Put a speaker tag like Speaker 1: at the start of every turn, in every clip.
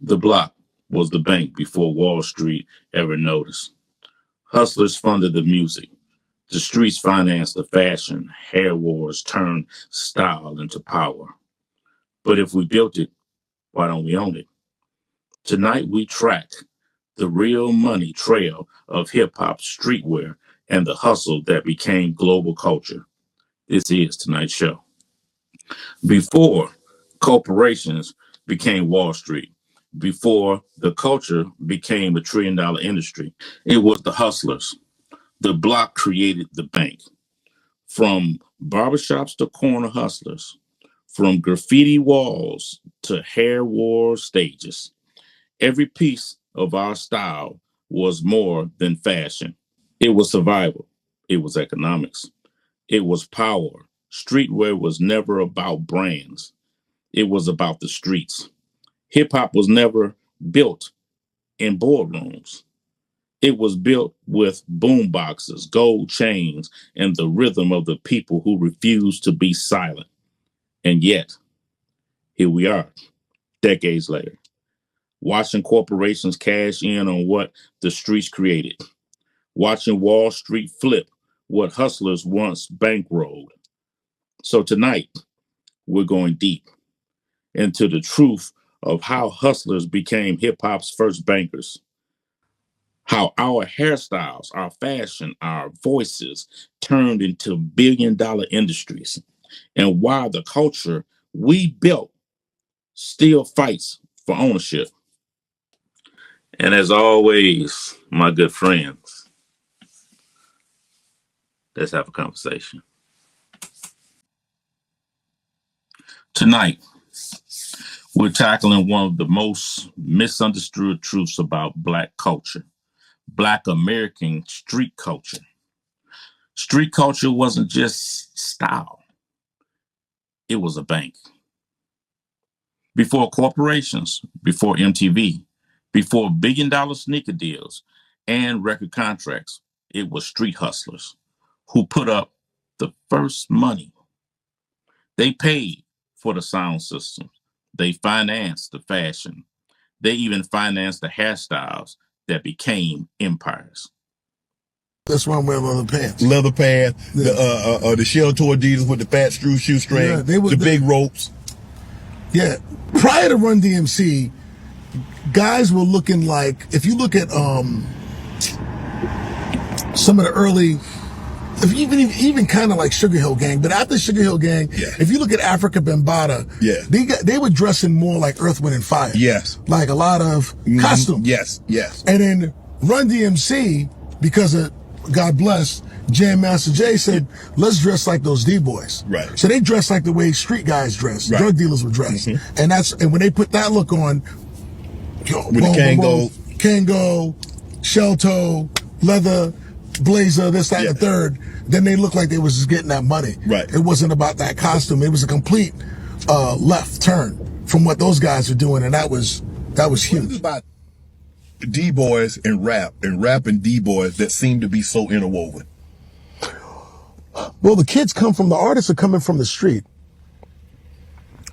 Speaker 1: The block was the bank before Wall Street ever noticed. Hustlers funded the music. The streets financed the fashion. Hair wars turned style into power. But if we built it, why don't we own it? Tonight we track the real money trail of hip hop streetwear and the hustle that became global culture. This is tonight's show. Before corporations became Wall Street, before the culture became $1 trillion industry, it was the hustlers. The block created the bank. From barbershops to corner hustlers, from graffiti walls to hair war stages, every piece of our style was more than fashion. It was survival. It was economics. It was power. Streetwear was never about brands. It was about the streets. Hip hop was never built in boardrooms. It was built with boomboxes, gold chains, and the rhythm of the people who refused to be silent. And yet, here we are, decades later, watching corporations cash in on what the streets created, watching Wall Street flip what hustlers once bankrolled. So tonight, we're going deep into the truth of how hustlers became hip hop's first bankers, how our hairstyles, our fashion, our voices turned into billion-dollar industries, and why the culture we built still fights for ownership. And as always, my good friends, let's have a conversation. Tonight, we're tackling one of the most misunderstood truths about Black culture, Black American street culture. Street culture wasn't just style, it was a bank. Before corporations, before MTV, before billion-dollar sneaker deals and record contracts, it was street hustlers who put up the first money. They paid for the sound system. They financed the fashion. They even financed the hairstyles that became empires.
Speaker 2: That's why I'm wearing leather pants.
Speaker 3: Leather pants, yeah. The shell toe Adidas with the fat shoestring, yeah, the big ropes.
Speaker 2: Yeah. Prior to Run DMC, guys were looking like, if you look at some of the early, even kind of like Sugar Hill Gang, but after Sugar Hill Gang, yeah. If you look at Africa Bambaataa, yeah. they were dressing more like Earth, Wind and Fire.
Speaker 3: Yes.
Speaker 2: Like a lot of costumes.
Speaker 3: Yes, yes.
Speaker 2: And then Run DMC, because of, God bless, Jam Master Jay said, let's dress like those D-boys.
Speaker 3: Right.
Speaker 2: So they dressed like the way street guys dress, right. Drug dealers would dress. Mm-hmm. And when they put that look on,
Speaker 3: with the
Speaker 2: Kango, shell toe, leather, blazer, this, that, and the third, then they looked like they was just getting that money.
Speaker 3: Right.
Speaker 2: It wasn't about that costume. It was a complete left turn from what those guys were doing, and that was huge.
Speaker 3: About D-boys and rap and D-boys that seem to be so interwoven?
Speaker 2: Well, the artists are coming from the street.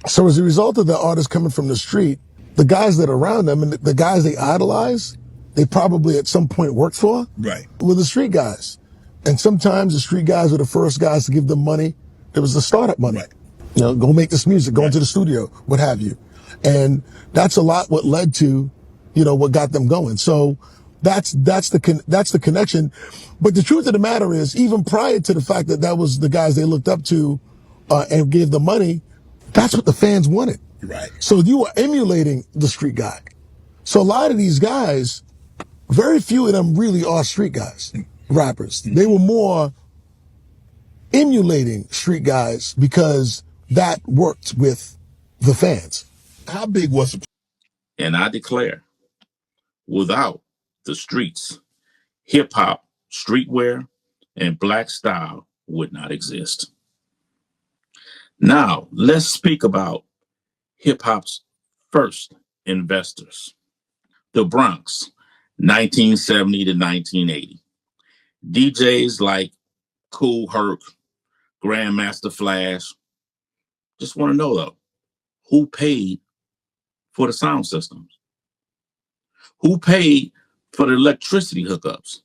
Speaker 2: So as a result of the artists coming from the street, the guys that are around them and the guys they idolize, they probably at some point worked for,
Speaker 3: right,
Speaker 2: were the street guys. And sometimes the street guys were the first guys to give them money. It was the startup money.
Speaker 3: Right.
Speaker 2: You know, go make this music, go into the studio, what have you. And that's a lot what led to, you know, what got them going. So that's the connection. But the truth of the matter is, even prior to the fact that was the guys they looked up to and gave them money, that's what the fans wanted.
Speaker 3: Right.
Speaker 2: So you were emulating the street guy. So a lot of these guys, very few of them really are street guys, rappers. They were more emulating street guys because that worked with the fans.
Speaker 3: How big was it?
Speaker 1: And I declare, without the streets, hip hop, streetwear, and Black style would not exist. Now, let's speak about hip hop's first investors. The Bronx, 1970 to 1980. DJs like Kool Herc, Grandmaster Flash. Just want to know though, who paid for the sound systems? Who paid for the electricity hookups?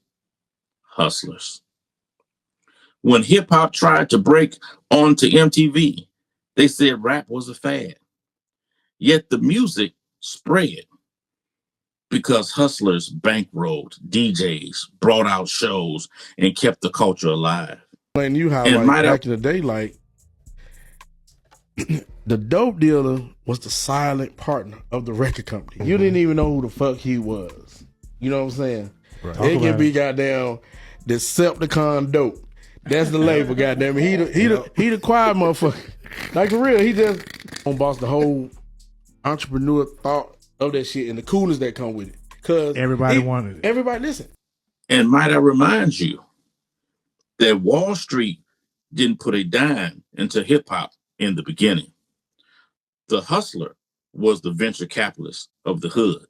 Speaker 1: Hustlers. When hip hop tried to break onto MTV, they said rap was a fad. Yet the music spread because hustlers bankrolled, DJs brought out shows and kept the culture alive.
Speaker 4: And you how
Speaker 1: And
Speaker 4: like
Speaker 1: might I,
Speaker 4: back in the day, like the dope dealer was the silent partner of the record company. You didn't even know who the fuck he was. You know what I'm saying?
Speaker 2: Right.
Speaker 4: It can be goddamn Decepticon dope. That's the label, goddamn it. He the quiet motherfucker. Like for real, he just boss the whole entrepreneur thought of that shit and the coolness that come with it. Cause
Speaker 5: Everybody wanted it.
Speaker 4: Everybody listen.
Speaker 1: and might I remind you that Wall Street didn't put a dime into hip hop in the beginning. The hustler was the venture capitalist of the hood.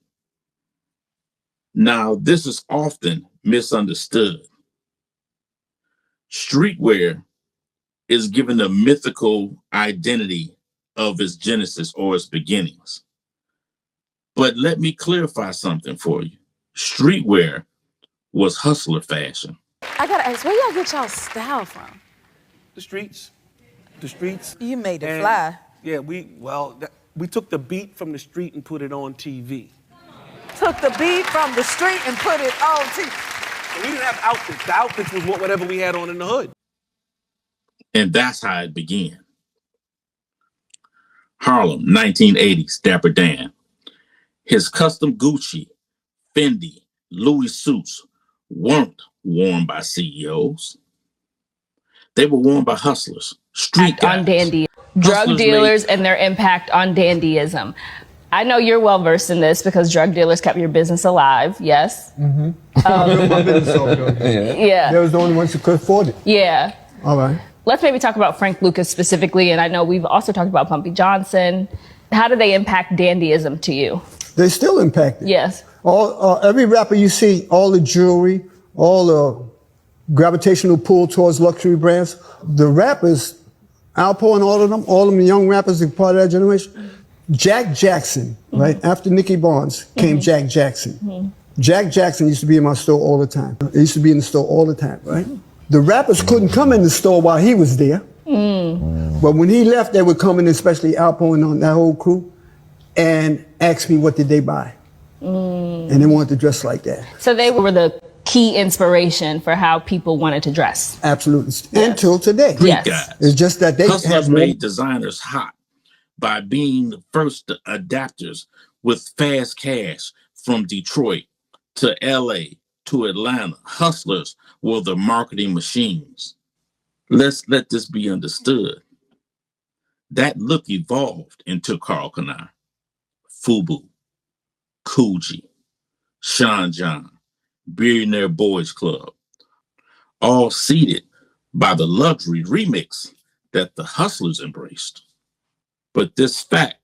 Speaker 1: Now, this is often misunderstood. Streetwear is given the mythical identity of its genesis or its beginnings. But let me clarify something for you. Streetwear was hustler fashion.
Speaker 6: I gotta ask, where y'all get y'all style from?
Speaker 7: The streets. The streets.
Speaker 6: You made it
Speaker 7: And,
Speaker 6: fly.
Speaker 7: Yeah, we took the beat from the street and put it on TV.
Speaker 6: Took the beat from the street and put it on TV.
Speaker 7: So we didn't have outfits. The outfits was whatever we had on in the hood.
Speaker 1: And that's how it began. Harlem, 1980s, Dapper Dan. His custom Gucci, Fendi, Louis suits weren't worn by CEOs. They were worn by hustlers, street guys.
Speaker 8: On dandy, drug
Speaker 1: Hustlers
Speaker 8: dealers and their impact on dandyism. I know you're well versed in this because drug dealers kept your business alive. Yes.
Speaker 9: My business off, though.
Speaker 8: Yeah.
Speaker 9: They was the only ones who could afford it.
Speaker 8: Yeah.
Speaker 9: All right.
Speaker 8: Let's maybe talk about Frank Lucas specifically, and I know we've also talked about Bumpy Johnson. How do they impact dandyism to you?
Speaker 9: They still impacted.
Speaker 8: Yes.
Speaker 9: Every rapper you see, all the jewelry, all the gravitational pull towards luxury brands, the rappers, Alpo and all of them young rappers that are part of that generation, Jack Jackson, right? After Nicky Barnes came Jack Jackson. Jack Jackson used to be in my store all the time. He used to be in the store all the time, right? The rappers couldn't come in the store while he was there. But when he left, they would come in, especially Alpo and that whole crew, and ask me what did they buy. And they wanted to dress like that.
Speaker 8: So they were the key inspiration for how people wanted to dress.
Speaker 9: Absolutely. Until today.
Speaker 8: Yes.
Speaker 9: It's just that they
Speaker 1: Hustlers
Speaker 9: have
Speaker 1: made designers hot by being the first adapters with fast cash from Detroit to LA to Atlanta. Hustlers were the marketing machines. Let's let this be understood. That look evolved into Karl Kani, Fubu, Coogee, Sean John, Billionaire Boys Club, all seeded by the luxury remix that the hustlers embraced. But this fact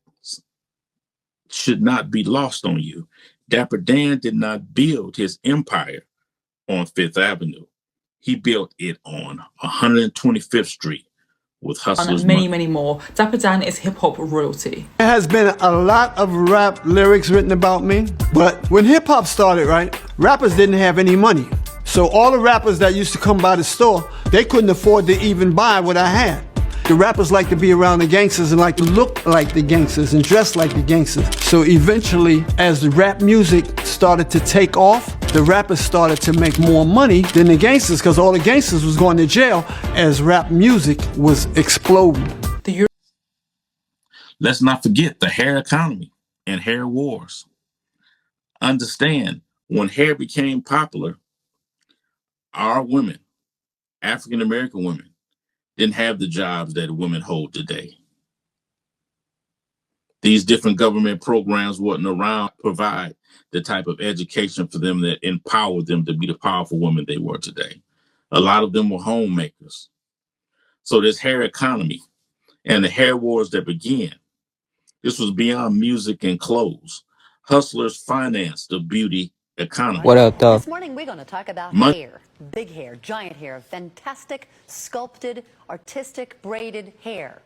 Speaker 1: should not be lost on you. Dapper Dan did not build his empire on Fifth Avenue. He built it on 125th Street with hustlers.
Speaker 10: Many more. Dapper Dan is hip-hop royalty.
Speaker 9: There has been a lot of rap lyrics written about me, but when hip-hop started, right, rappers didn't have any money. So all the rappers that used to come by the store, they couldn't afford to even buy what I had. The rappers like to be around the gangsters and like to look like the gangsters and dress like the gangsters. So eventually, as the rap music started to take off, the rappers started to make more money than the gangsters because all the gangsters was going to jail as rap music was exploding.
Speaker 1: Let's not forget the hair economy and hair wars. Understand, when hair became popular, our women, African American women, didn't have the jobs that women hold today. These different government programs wasn't around to provide the type of education for them that empowered them to be the powerful women they were today. A lot of them were homemakers. So this hair economy and the hair wars that began, this was beyond music and clothes. Hustlers financed the beauty economy.
Speaker 11: What up, though?
Speaker 12: This morning, we're going to talk about hair. Big hair, giant hair, fantastic, sculpted, artistic, braided hair.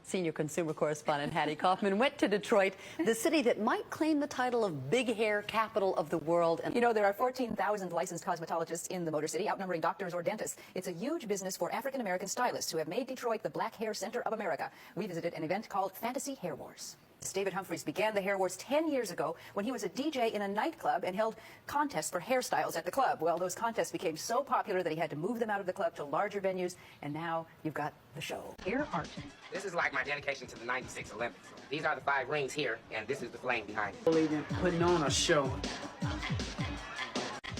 Speaker 12: Senior consumer correspondent Hattie Kaufman went to Detroit, the city that might claim the title of big hair capital of the world. And
Speaker 6: You know, there are 14,000 licensed cosmetologists in the Motor City, outnumbering doctors or dentists. It's a huge business for African-American stylists who have made Detroit the black hair center of America. We visited an event called Fantasy Hair Wars. David Humphreys began the Hair Wars 10 years ago when he was a DJ in a nightclub and held contests for hairstyles at the club. Well, those contests became so popular that he had to move them out of the club to larger venues, and now you've got the show. Hair art.
Speaker 5: This is like my dedication to the 96 Olympics. These are the 5 rings here, and this is the flame behind it.
Speaker 7: Believe in putting on a show.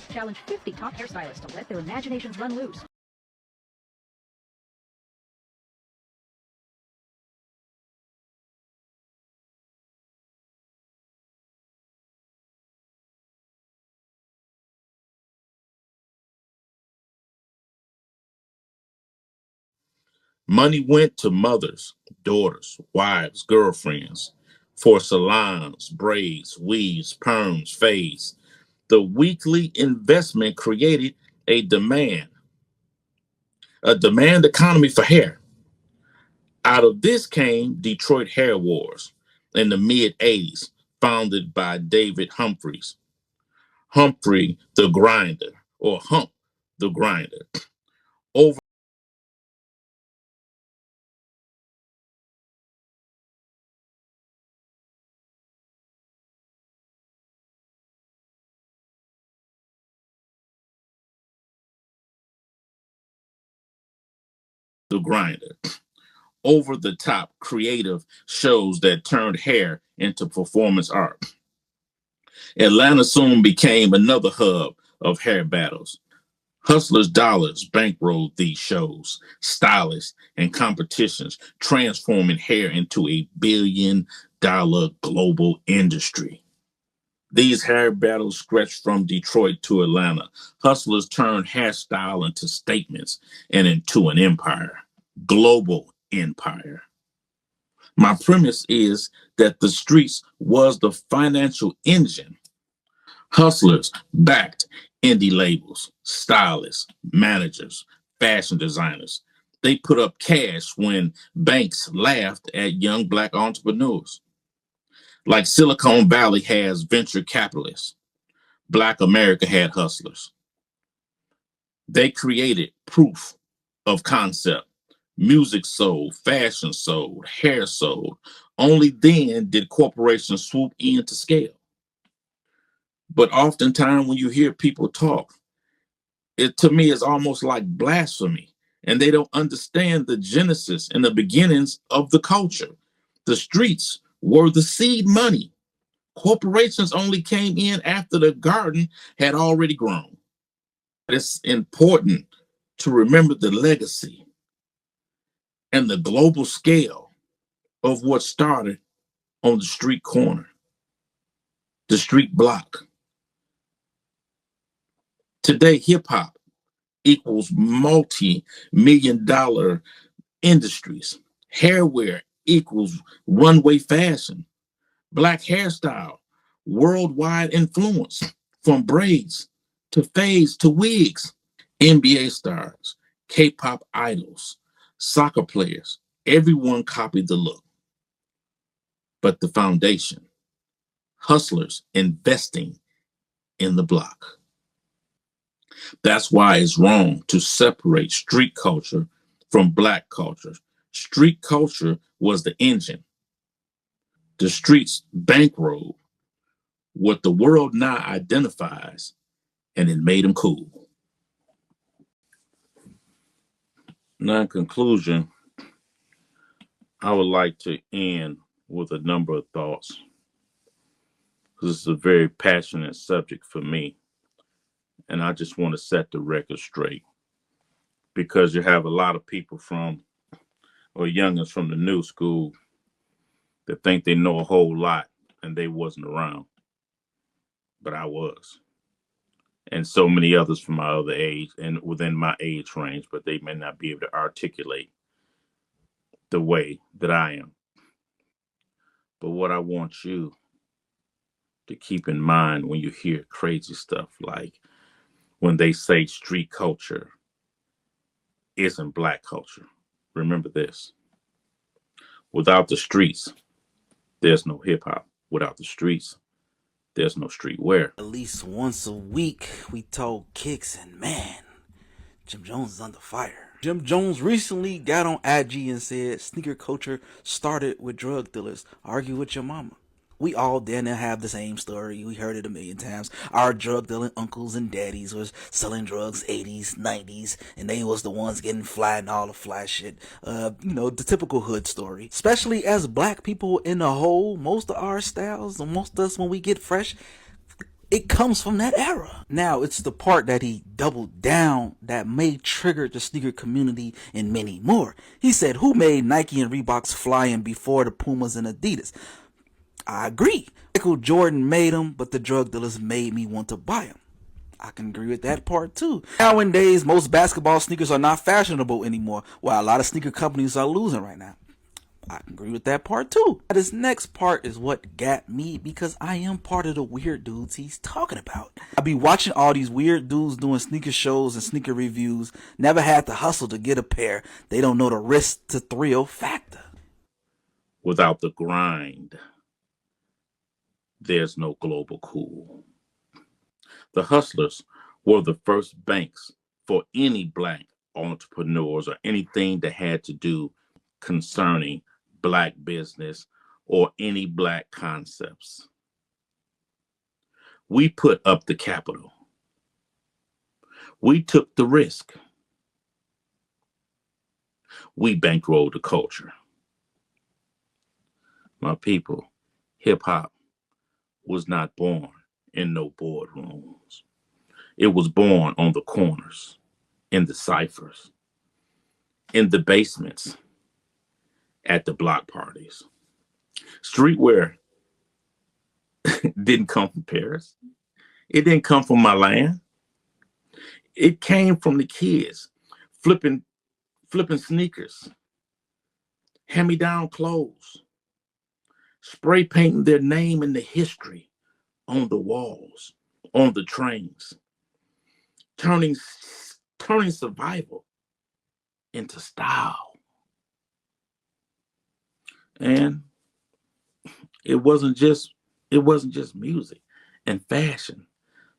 Speaker 6: Challenge 50 top hairstylists to let their imaginations run loose.
Speaker 1: Money went to mothers, daughters, wives, girlfriends, for salons, braids, weaves, perms, fades. The weekly investment created a demand economy for hair. Out of this came Detroit Hair Wars in the mid-'80s, founded by David Humphreys. Humphrey the Grinder, or Hump the Grinder. Over the Grinder. Over-the-top creative shows that turned hair into performance art. Atlanta soon became another hub of hair battles. Hustlers' dollars bankrolled these shows, stylists, and competitions, transforming hair into a billion-dollar global industry. These hair battles stretched from Detroit to Atlanta. Hustlers turned hairstyle into statements and into an empire, global empire. My premise is that the streets was the financial engine. Hustlers backed indie labels, stylists, managers, fashion designers. They put up cash when banks laughed at young Black entrepreneurs. Like Silicon Valley has venture capitalists, Black America had hustlers. They created proof of concept. Music sold, fashion sold, hair sold. Only then did corporations swoop in to scale. But oftentimes when you hear people talk, it to me is almost like blasphemy. And they don't understand the genesis and the beginnings of the culture. The streets were the seed money. Corporations only came in after the garden had already grown. It's important to remember the legacy and the global scale of what started on the street corner, the street block. Today, hip hop equals multi-million-dollar industries. Hairwear equals runway fashion. Black hairstyle, worldwide influence, from braids to fades to wigs. NBA stars, K-pop idols, soccer players, everyone copied the look. But the foundation, hustlers investing in the block. That's why it's wrong to separate street culture from Black culture. Street culture was the engine. The streets bankrolled what the world now identifies, and it made them cool. Now, in conclusion, I would like to end with a number of thoughts. This is a very passionate subject for me. And I just want to set the record straight, because you have a lot of people youngins from the new school that think they know a whole lot, and they wasn't around, but I was. And so many others from my other age and within my age range, but they may not be able to articulate the way that I am. But what I want you to keep in mind when you hear crazy stuff, like when they say street culture isn't Black culture, remember this. Without the streets, there's no hip hop. Without the streets, there's no streetwear.
Speaker 11: At least once a week, we told Kicks, and man, Jim Jones is under fire. Jim Jones recently got on IG and said sneaker culture started with drug dealers. Argue with your mama. We all then have the same story. We heard it a million times. Our drug dealing uncles and daddies was selling drugs 80s, 90s, and they was the ones getting fly and all the fly shit. The typical hood story. Especially as black people in the whole, most of our styles, and most of us when we get fresh, it comes from that era. Now, it's the part that he doubled down that may trigger the sneaker community and many more. He said, who made Nike and Reeboks flying before the Pumas and Adidas? I agree. Michael Jordan made them, but the drug dealers made me want to buy them. I can agree with that part too. Nowadays, most basketball sneakers are not fashionable anymore, while a lot of sneaker companies are losing right now. I can agree with that part too. This next part is what got me, because I am part of the weird dudes he's talking about. I be watching all these weird dudes doing sneaker shows and sneaker reviews, never had to hustle to get a pair. They don't know the risk to thrill factor.
Speaker 1: Without the grind, there's no global cool. The Hustlers were the first banks for any black entrepreneurs or anything that had to do concerning black business or any black concepts. We put up the capital. We took the risk. We bankrolled the culture. My people, hip hop was not born in no boardrooms. It was born on the corners, in the ciphers, in the basements, at the block parties. Streetwear didn't come from Paris. It didn't come from Milan. It came from the kids flipping sneakers, hand-me-down clothes, spray painting their name and the history on the walls, on the trains, turning survival into style. And it wasn't just music and fashion.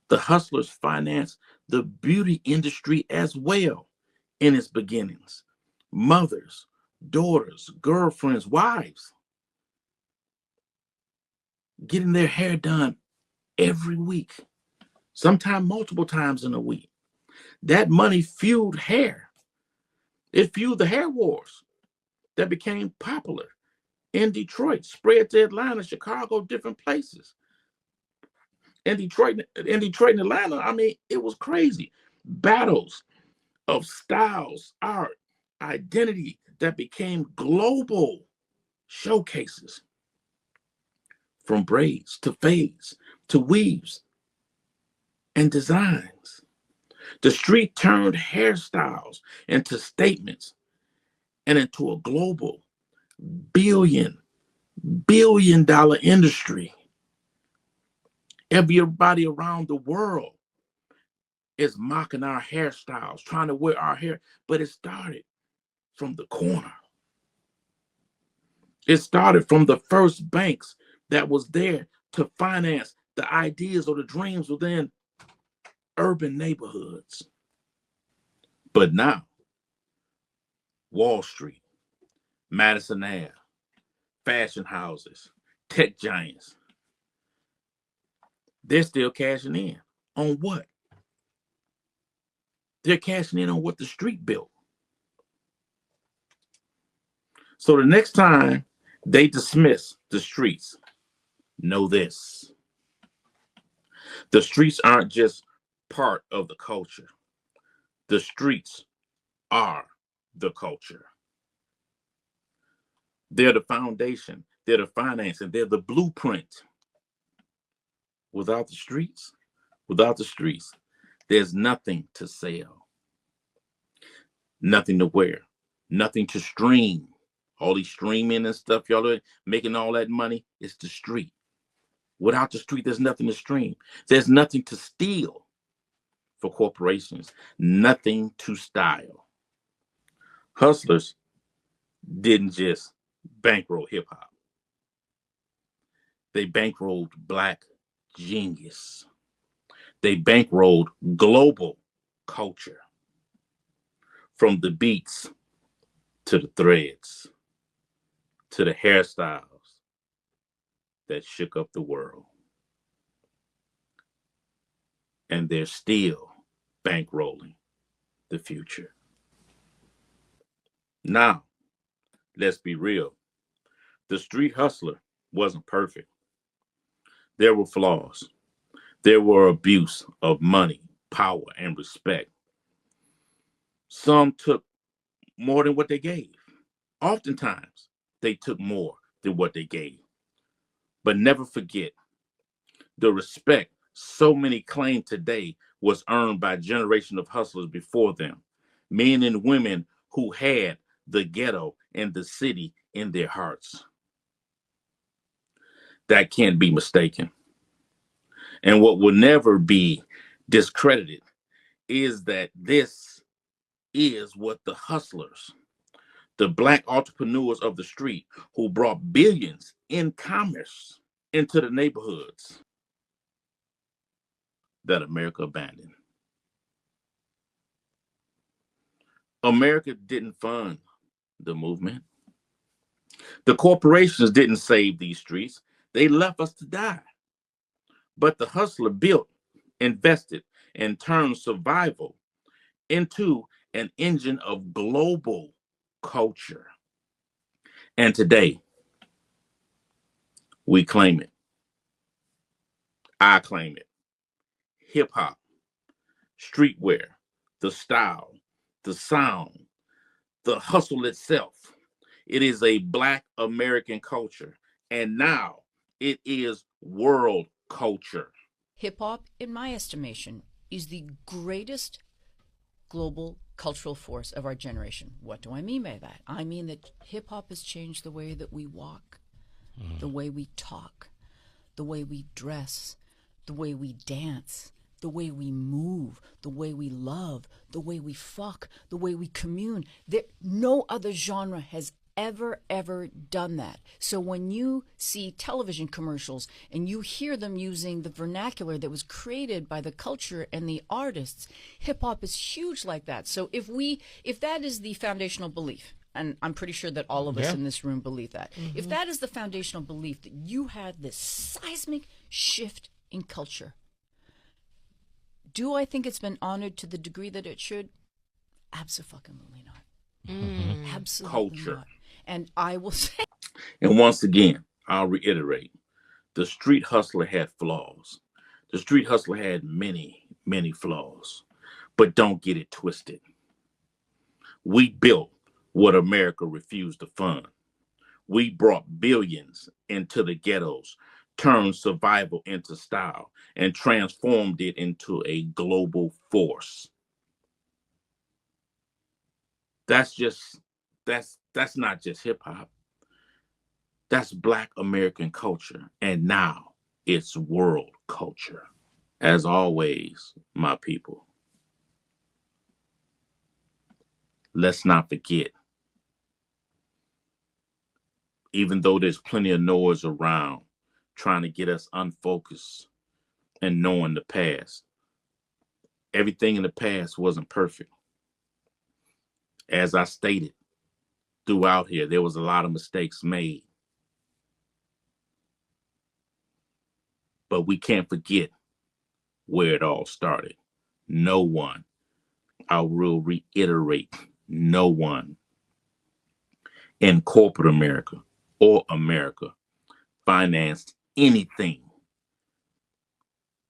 Speaker 1: The Hustlers financed the beauty industry as well in its beginnings. Mothers, daughters, girlfriends, wives, getting their hair done every week, sometimes multiple times in a week. That money fueled hair. It fueled the hair wars that became popular in Detroit, spread to Atlanta, Chicago, different places. In Detroit and Atlanta, I mean, it was crazy. Battles of styles, art, identity that became global showcases. From braids to fades to weaves and designs. The street turned hairstyles into statements and into a global billion dollar industry. Everybody around the world is mocking our hairstyles, trying to wear our hair, but it started from the corner. It started from the first banks that was there to finance the ideas or the dreams within urban neighborhoods. But now, Wall Street, Madison Ave, fashion houses, tech giants, they're still cashing in. On what? They're cashing in on what the street built. So the next time they dismiss the streets, know this. The streets aren't just part of the culture. The streets are the culture. They're the foundation. They're the financing. They're the blueprint. Without the streets, there's nothing to sell. Nothing to wear. Nothing to stream. All these streaming and stuff, y'all are making all that money. It's the street. Without the street, there's nothing to stream. There's nothing to steal for corporations. Nothing to style. Hustlers didn't just bankroll hip hop. They bankrolled black genius. They bankrolled global culture, from the beats to the threads to the hairstyles that shook up the world. And they're still bankrolling the future. Now, let's be real. The street hustler wasn't perfect. There were flaws. There were abuse of money, power, and respect. Some took more than what they gave. Oftentimes, they took more than what they gave. But never forget, the respect so many claim today was earned by a generation of hustlers before them, men and women who had the ghetto and the city in their hearts. That can't be mistaken. And what will never be discredited is that this is what the hustlers, the black entrepreneurs of the street who brought billions in commerce into the neighborhoods that America abandoned. America didn't fund the movement. The corporations didn't save these streets. They left us to die. But the hustler built, invested, and turned survival into an engine of global culture. And today, we claim it. I claim it. Hip hop, streetwear, the style, the sound, the hustle itself. It is a Black American culture. And now it is world culture.
Speaker 13: Hip hop, in my estimation, is the greatest global cultural force of our generation. What do I mean by that? I mean that hip hop has changed the way that we walk, the way we talk, the way we dress, the way we dance, the way we move, the way we love, the way we fuck, the way we commune. No other genre has ever done that. So when you see television commercials and you hear them using the vernacular that was created by the culture and the artists, hip hop is huge like that. So if that is the foundational belief, and I'm pretty sure that all of us in this room believe that, if that is the foundational belief that you had this seismic shift in culture, do I think it's been honored to the degree that it should? Absolutely not. Absolutely
Speaker 1: Culture.
Speaker 13: not. And I will say.
Speaker 1: And once again, I'll reiterate, the street hustler had flaws. The street hustler had many, many flaws. But don't get it twisted. We built what America refused to fund. We brought billions into the ghettos, turned survival into style, and transformed it into a global force. That's not just hip hop. That's Black American culture. And now it's world culture. As always, my people, let's not forget, even though there's plenty of noise around trying to get us unfocused and knowing the past, everything in the past wasn't perfect. As I stated throughout here, there was a lot of mistakes made. But we can't forget where it all started. No one, I will reiterate, no one in corporate America or America financed anything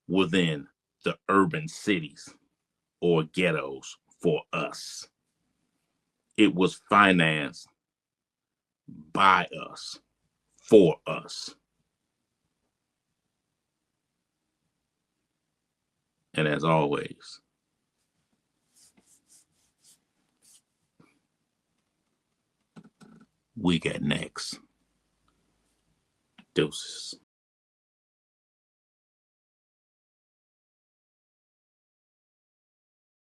Speaker 1: within the urban cities or ghettos for us. It was financed by us, for us. And as always, we got next. Deuces.